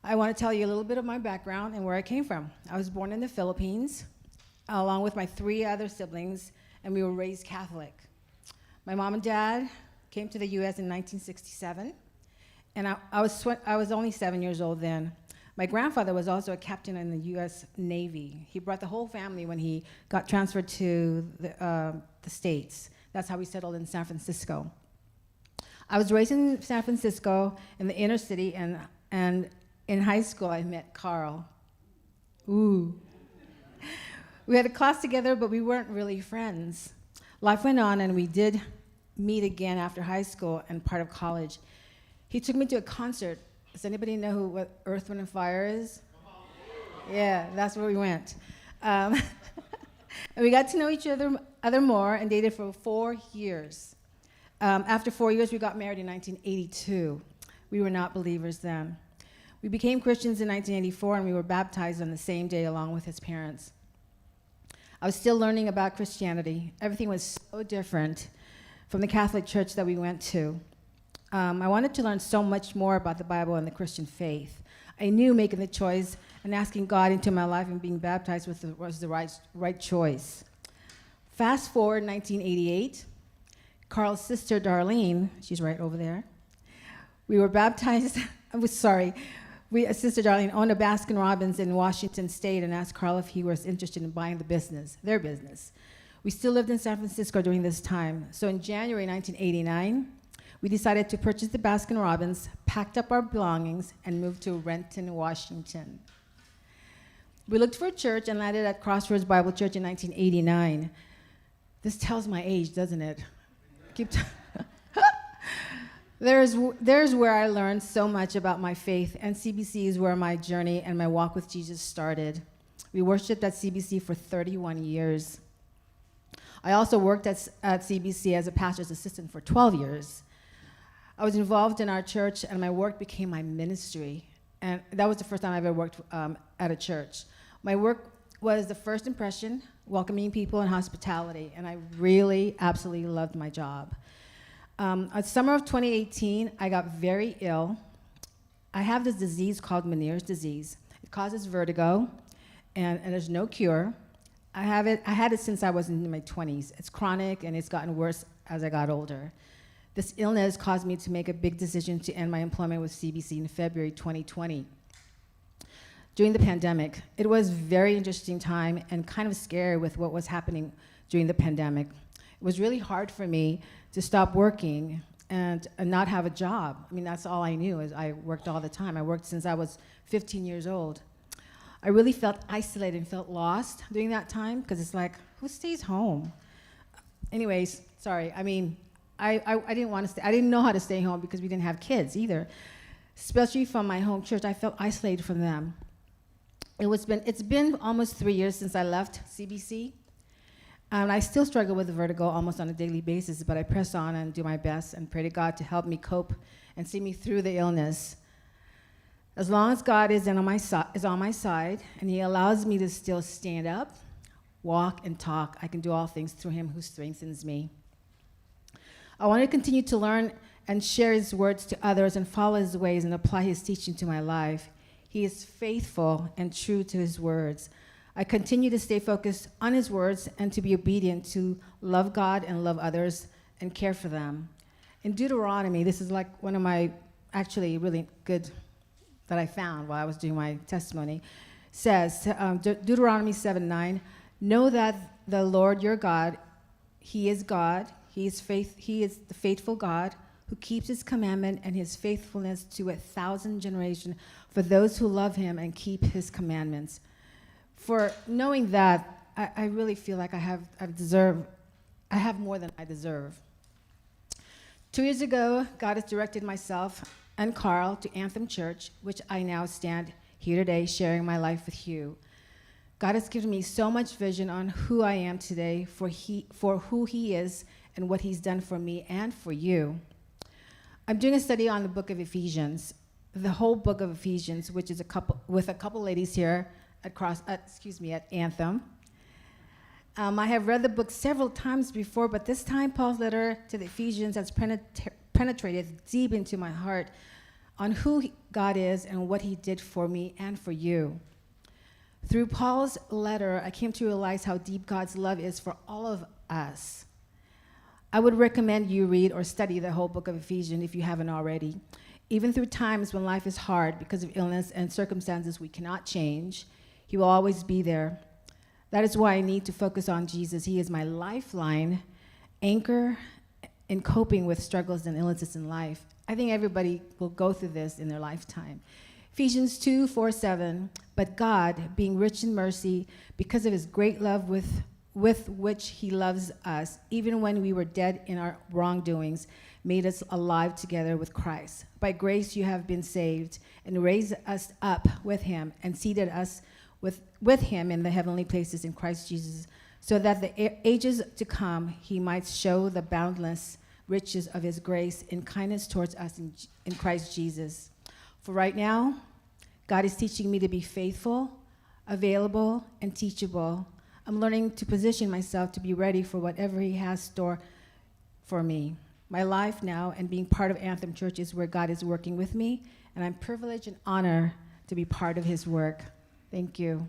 I want to tell you a little bit of my background and where I came from. I was born in the Philippines, along with my 3 other siblings, and we were raised Catholic. My mom and dad came to the U.S. in 1967, and I was only 7 years old then. My grandfather was also a captain in the U.S. Navy. He brought the whole family when he got transferred to the States. That's how we settled in San Francisco. I was raised in San Francisco in the inner city, and in high school I met Carl. Ooh. We had a class together, but we weren't really friends. Life went on, and we did meet again after high school and part of college. He took me to a concert. Does anybody know what Earth, Wind, and Fire is? Yeah, that's where we went. And we got to know each other more and dated for 4 years. After 4 years, we got married in 1982. We were not believers then. We became Christians in 1984, and we were baptized on the same day along with his parents. I was still learning about Christianity. Everything was so different from the Catholic church that we went to. I wanted to learn so much more about the Bible and the Christian faith. I knew making the choice and asking God into my life and being baptized was the right choice. Fast forward 1988, Carl's sister Darlene, she's right over there, we were baptized, Sister Darlene owned a Baskin-Robbins in Washington State and asked Carl if he was interested in buying their business. We still lived in San Francisco during this time. So in January 1989, we decided to purchase the Baskin-Robbins, packed up our belongings, and moved to Renton, Washington. We looked for a church and landed at Crossroads Bible Church in 1989. This tells my age, doesn't it? There's where I learned so much about my faith, and CBC is where my journey and my walk with Jesus started. We worshiped at CBC for 31 years. I also worked at CBC as a pastor's assistant for 12 years. I was involved in our church, and my work became my ministry. And that was the first time I ever worked at a church. My work was the first impression, welcoming people and hospitality, and I really, absolutely loved my job. Summer of 2018, I got very ill. I have this disease called Meniere's disease. It causes vertigo, and there's no cure. I had it since I was in my 20s. It's chronic, and it's gotten worse as I got older. This illness caused me to make a big decision to end my employment with CBC in February 2020. During the pandemic, it was a very interesting time and kind of scary with what was happening during the pandemic. It was really hard for me to stop working and not have a job. I mean, that's all I knew, is I worked all the time. I worked since I was 15 years old. I really felt isolated and felt lost during that time, because it's like, who stays home? Anyways, sorry, I mean, I didn't want to stay. I didn't know how to stay home because we didn't have kids either. Especially from my home church, I felt isolated from them. It's been almost 3 years since I left CBC. And I still struggle with the vertigo almost on a daily basis, but I press on and do my best and pray to God to help me cope and see me through the illness. As long as God is on my side and he allows me to still stand up, walk, and talk, I can do all things through him who strengthens me. I want to continue to learn and share his words to others and follow his ways and apply his teaching to my life. He is faithful and true to his words. I continue to stay focused on his words and to be obedient to love God and love others and care for them. In Deuteronomy, this is like one of my actually really good that I found while I was doing my testimony, says, Deuteronomy 7:9, know that the Lord your God, he is God, he is the faithful God who keeps his commandment and his faithfulness to 1,000 generations for those who love him and keep his commandments. For knowing that, I really feel like I have more than I deserve. 2 years ago, God has directed myself and Carl to Anthem Church, which I now stand here today sharing my life with you. God has given me so much vision on who I am today, for who he is and what he's done for me and for you. I'm doing a study on the book of Ephesians, the whole book of Ephesians, which is with a couple ladies here at Anthem. I have read the book several times before, but this time Paul's letter to the Ephesians has penetrated deep into my heart on who God is and what he did for me and for you. Through Paul's letter, I came to realize how deep God's love is for all of us. I would recommend you read or study the whole book of Ephesians if you haven't already. Even through times when life is hard because of illness and circumstances we cannot change, he will always be there. That is why I need to focus on Jesus. He is my lifeline, anchor in coping with struggles and illnesses in life. I think everybody will go through this in their lifetime. Ephesians 2:4-7, but God, being rich in mercy, because of his great love with which he loves us, even when we were dead in our wrongdoings, made us alive together with Christ. By grace you have been saved, and raised us up with him, and seated us with him in the heavenly places in Christ Jesus, so that the ages to come he might show the boundless riches of his grace and kindness towards us in Christ Jesus. For right now, God is teaching me to be faithful, available, and teachable. I'm learning to position myself to be ready for whatever he has store for me. My life now and being part of Anthem Church is where God is working with me, and I'm privileged and honored to be part of his work. Thank you.